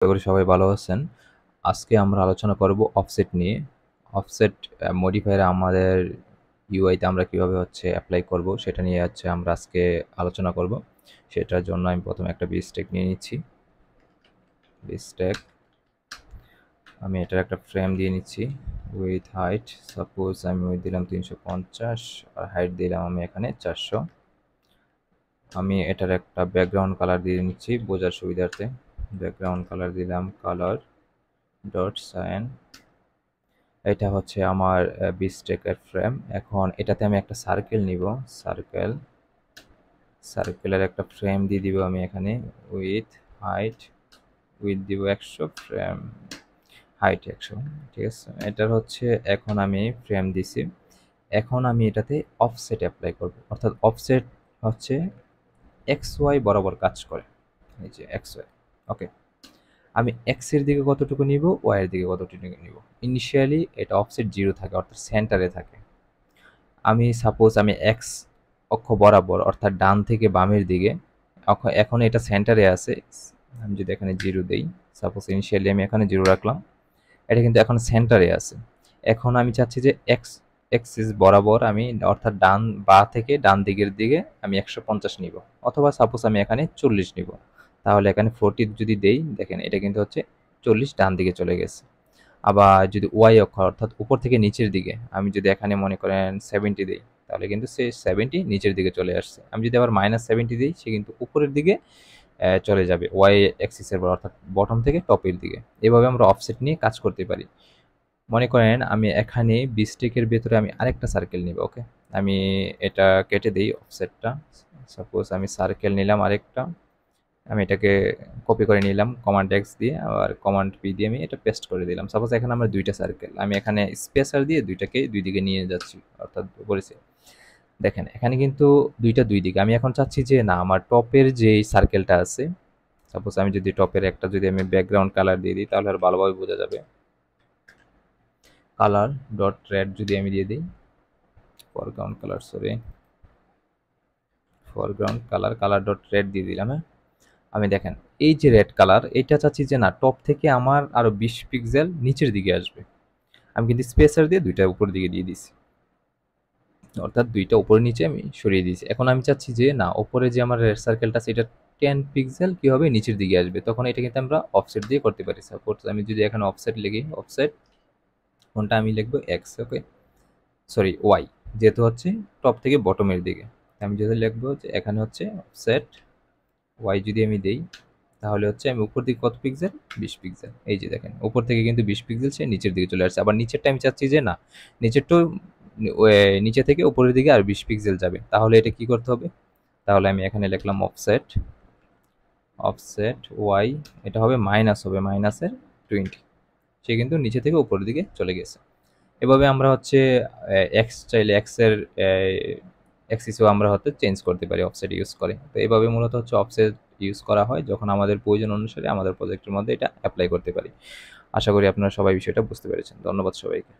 আশা করি সবাই ভালো আছেন। আজকে আমরা আলোচনা করব অফসেট নিয়ে। অফসেট মডিফায়ার আমাদের ইউআইতে আমরা কিভাবে এপ্লাই করব সেটা নিয়ে আমরা আজকে আলোচনা করব। সেটার জন্য আমি প্রথমে একটা বিস্টেক নিয়ে নিচ্ছি। বিস্টেক আমি এটার একটা ফ্রেম দিয়ে নিচ্ছি উইথ হাইট। সাপোজ আমি উইথ দিলাম 350 আর হাইট দিলাম আমি এখানে 400। আমি এটার একটা ব্যাকগ্রাউন্ড কালার দিয়ে নিচ্ছি বোঝার সুবিধার্থে। ব্যাকগ্রাউন্ড কালার দিলাম কালার ডট সাইন। এটা আমার বিস্টেকের ফ্রেম। এখন এটাতে আমি একটা সার্কেল নিব। সার্কেলের একটা ফ্রেম দিয়ে দিব আমি এখানে উইথ হাইট উইথ দিব 100, ফ্রেম হাইট 100। ঠিক আছে, এটার এখন আমি ফ্রেম দিছি। এখন আমি এটাতে অফসেট অ্যাপ্লাই করব, অর্থাৎ অফসেট এক্স ওয়াই বরাবর কাজ করে। এই যে এক্স ওয়াই। ওকে, আমি এক্স এর দিকে কতটুকু নিব, ওয়াই এর দিকে কতটুকু নিব। ইনিশিয়ালি এটা অফসেট 0 থাকে, অর্থাৎ সেন্টারে থাকে। আমি সাপোজ আমি এক্স অক্ষ বরাবর অর্থাৎ ডান থেকে বামের দিকে, এখন এটা সেন্টারে আছে। আমি যদি এখানে 0 দেই, সাপোজ ইনিশিয়ালি আমি এখানে 0 রাখলাম, এটা কিন্তু এখন সেন্টারে আছে। এখন আমি চাচ্ছি যে এক্স এক্সিস বরাবর আমি অর্থাৎ বা থেকে ডান দিকের দিকে আমি 150 নিব, অথবা সাপোজ আমি এখানে 40 নিব। তাহলে এখানে 40 যদি দেই, দেখেন এটা কিন্তু 40 ডান দিকে চলে গেছে। আবার যদি ওয়াই অক্ষ অর্থাৎ উপর থেকে নিচের দিকে আমি যদি এখানে মনে করেন 70 দিই, তাহলে কিন্তু সে 70 নিচের দিকে চলে আসছে। আমি যদি আবার -70 দিই, সে কিন্তু উপরের দিকে চলে যাবে, ওয়াই অ্যাক্সিসের অর্থাৎ বটম থেকে টপের দিকে। এভাবে আমরা অফসেট নিয়ে কাজ করতে পারি। মনে করেন আমি এখানে বিস্টেকের ভেতরে আমি আরেকটা সার্কেল নিব। ওকে, আমি এটা কেটে দিই অফসেটটা। সাপোজ আমি সার্কেল নিলাম আরেকটা, আমি এটাকে কপি করে নিলাম কমান্ড এক্স দিয়ে, আবার কমান্ড পি দিয়ে আমি এটা পেস্ট করে দিলাম। সাপোজ এখানে আমার দুইটা সার্কেল, আমি এখানে স্পেসার দিয়ে দুইটাকে দুই দিকে নিয়ে যাচ্ছি, অর্থাৎ বলেছি দেখেন এখানে কিন্তু দুইটা দুই দিকে। আমি এখন চাচ্ছি যে না, আমার টপের যে সার্কেলটা আছে, সাপোজ আমি যদি টপের একটা যদি আমি ব্যাকগ্রাউন্ড কালার দিয়ে দিই, তাহলে আর ভালোভাবে বোঝা যাবে। কালার ডট রেড যদি আমি দিয়ে দিই, foreground colour, sorry foreground colour, colour dot red দিয়ে দিলাম। হ্যাঁ, আমি দেখেন এই যে রেড কালার, এটা চাচ্ছি যে না, টপ থেকে আমার আরো 20 পিক্সেল নিচের দিকে আসবে। আমি কিন্তু স্পেসার দিয়ে দুইটা উপরের দিকে দিয়ে দিছি, অর্থাৎ দুইটা উপরে নিচে আমি সরিয়ে দিয়েছি। এখন আমি চাচ্ছি যে না, উপরে যে আমার রেড সার্কেলটা সেটা 10 পিক্সেল কি হবে, নিচের দিকে আসবে। তখন এটা কিন্তু আমরা অফসেট দিয়ে করতে পারি। সাপোজ আমি যদি এখানে অফসেট লিখি, অফসেট কোনটা আমি লিখবো এক্স, ওকে সরি ওয়াই, যেহেতু টপ থেকে বটমের দিকে। আমি যদি লিখবো যে এখানে অফসেট ওয়াই যদি আমি দেই, তাহলে আমি উপর দিকে কত পিক্সেল, 20 পিক্সেল। এই যে দেখেন উপর থেকে কিন্তু 20 পিক্সেল সে নিচের দিকে চলে আসছে। আবার নিচেরটা আমি চাচ্ছি যে না, নিচেরটাও নিচে থেকে উপরের দিকে আর 20 পিক্সেল যাবে। তাহলে এটা কি করতে হবে, তাহলে আমি এখানে লিখলাম অফসেট, অফসেট ওয়াই, এটা হবে মাইনাস, হবে মাইনাসের 20। সে কিন্তু নিচে থেকে উপরের দিকে চলে গেছে। এভাবে আমরা এক্স চাইলে এক্স এর অ্যাক্সিসও আমরা চেঞ্জ করতে পারি অফসেট ইউজ করে। তো এভাবে মূলত অফসেট ইউজ করা হয় যখন আমাদের প্রয়োজন অনুসারে আমাদের প্রজেক্টের মধ্যে এটা অ্যাপ্লাই করতে পারি। আশা করি আপনারা সবাই বিষয়টা বুঝতে পেরেছেন। ধন্যবাদ সবাইকে।